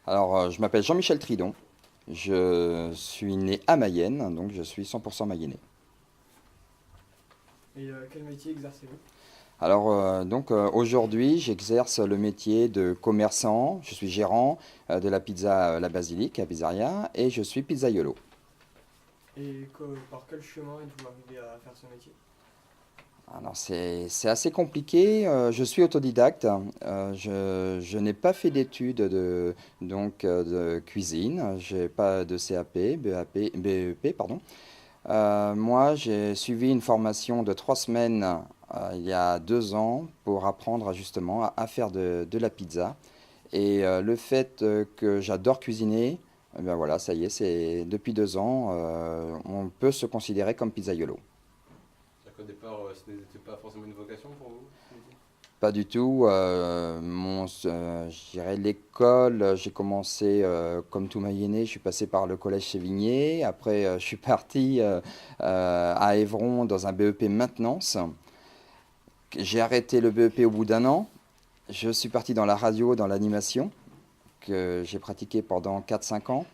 Alors, je m'appelle Jean-Michel Tridon. Je suis né à Mayenne, donc je suis 100% mayennais. Et quel métier exercez-vous? Alors, aujourd'hui, j'exerce le métier de commerçant. Je suis gérant de la pizza La Basilique à Pizzeria et je suis pizzaiolo. Et par quel chemin êtes-vous arrivé à faire ce métier? Alors, c'est assez compliqué. Je suis autodidacte. Je n'ai pas fait d'études de cuisine. J'ai pas de CAP, BAP, BEP, pardon. Moi, j'ai suivi une formation de 3 semaines il y a 2 ans pour apprendre justement à faire de la pizza. Et le fait que j'adore cuisiner, eh bien voilà, ça y est, c'est depuis 2 ans, on peut se considérer comme pizzaiolo. C'est-à-dire qu'au départ, ce n'était pas forcément une vocation pour vous, ce métier? Pas du tout. Je dirais l'école, j'ai commencé comme tout Mayennais, je suis passé par le collège Sévigné. Après, je suis parti à Évron dans un BEP maintenance. J'ai arrêté le BEP au bout d'un an. Je suis parti dans la radio, dans l'animation, que j'ai pratiqué pendant 4 5 ans.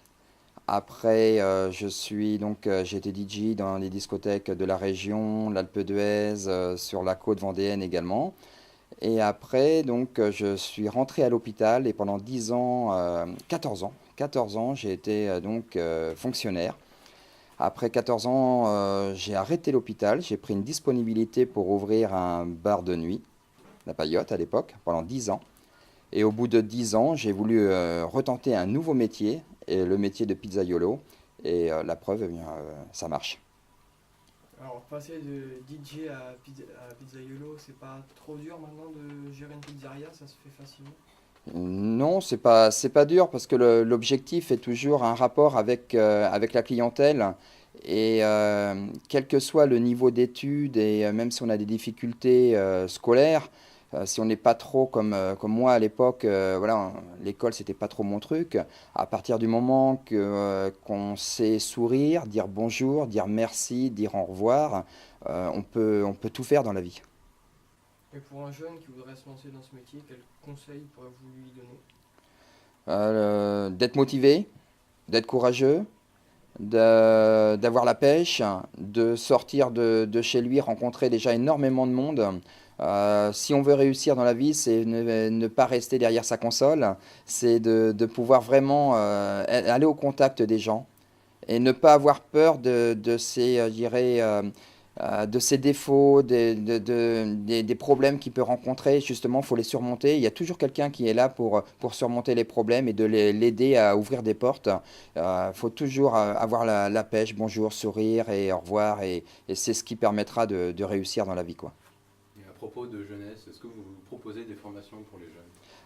Après, j'ai été DJ dans les discothèques de la région, l'Alpe d'Huez, sur la côte vendéenne également. Et après, je suis rentré à l'hôpital et pendant 10 ans, 14 ans, j'ai été fonctionnaire. Après 14 ans, j'ai arrêté l'hôpital, j'ai pris une disponibilité pour ouvrir un bar de nuit, la Paillote à l'époque, pendant 10 ans. Et au bout de 10 ans, j'ai voulu retenter un nouveau métier, et le métier de pizzaiolo. Et la preuve, eh bien, ça marche. Alors, passer de DJ à pizzaiolo, c'est pas trop dur maintenant de gérer une pizzeria, ça se fait facilement? Non, c'est pas dur parce que l'objectif est toujours un rapport avec la clientèle. Et quel que soit le niveau d'études et même si on a des difficultés scolaires, si on n'est pas trop comme moi à l'époque, voilà, l'école c'était pas trop mon truc. À partir du moment qu'on sait sourire, dire bonjour, dire merci, dire au revoir, on peut tout faire dans la vie. Et pour un jeune qui voudrait se lancer dans ce métier, quel conseil pourrez-vous lui donner? D'être motivé, d'être courageux, d'avoir la pêche, de sortir de chez lui, rencontrer déjà énormément de monde. Si on veut réussir dans la vie, c'est ne pas rester derrière sa console, c'est de pouvoir vraiment aller au contact des gens et ne pas avoir peur de ces, je dirais, de ses défauts, des problèmes qu'il peut rencontrer. Justement, il faut les surmonter. Il y a toujours quelqu'un qui est là pour surmonter les problèmes et de l'aider à ouvrir des portes. Il faut toujours avoir la pêche, bonjour, sourire et au revoir. Et c'est ce qui permettra de réussir dans la vie, quoi. Et à propos de jeunesse, est-ce que vous proposez des formations pour les jeunes?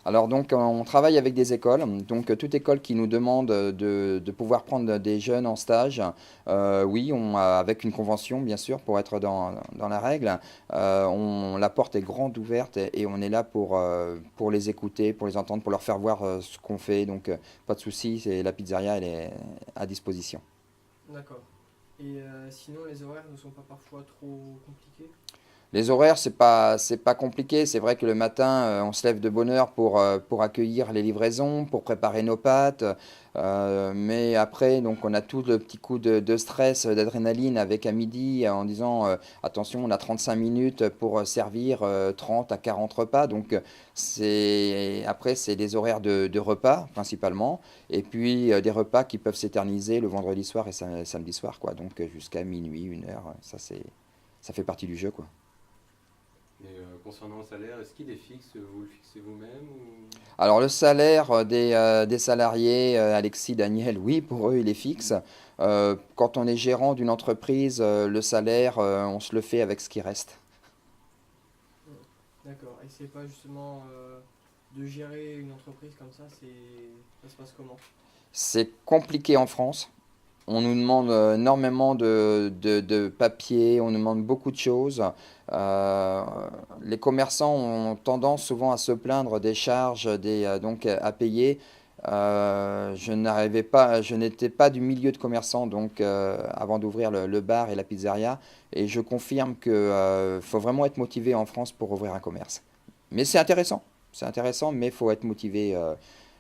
Alors on travaille avec des écoles, donc toute école qui nous demande de pouvoir prendre des jeunes en stage, oui, avec une convention bien sûr pour être dans la règle, la porte est grande ouverte et on est là pour les écouter, pour les entendre, pour leur faire voir ce qu'on fait, donc pas de souci, la pizzeria elle est à disposition. D'accord. Et sinon, les horaires ne sont pas parfois trop compliqués? Les horaires, c'est pas compliqué. C'est vrai que le matin, on se lève de bonne heure pour accueillir les livraisons, pour préparer nos pâtes. Mais après, donc, on a tout le petit coup de stress, d'adrénaline avec à midi en disant attention, on a 35 minutes pour servir 30 à 40 repas. Donc, après, c'est des horaires de repas principalement. Et puis, des repas qui peuvent s'éterniser le vendredi soir et samedi soir, quoi. Donc, jusqu'à minuit, 1 heure. Ça fait partie du jeu, quoi. Et concernant le salaire, est-ce qu'il est fixe? Vous le fixez vous-même ou... Alors le salaire des salariés, Alexis, Daniel, oui, pour eux, il est fixe. Quand on est gérant d'une entreprise, le salaire, on se le fait avec ce qui reste. Hmm. D'accord. Et c'est pas justement de gérer une entreprise comme ça, ça se passe comment? C'est compliqué en France. On nous demande énormément de papiers, on nous demande beaucoup de choses. Euh, les commerçants ont tendance souvent à se plaindre des charges à payer. Je n'étais pas du milieu de commerçants avant d'ouvrir le bar et la pizzeria. Et je confirme que faut vraiment être motivé en France pour ouvrir un commerce. Mais c'est intéressant, mais il faut être motivé.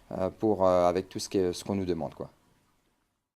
avec tout ce qu'on nous demande, quoi.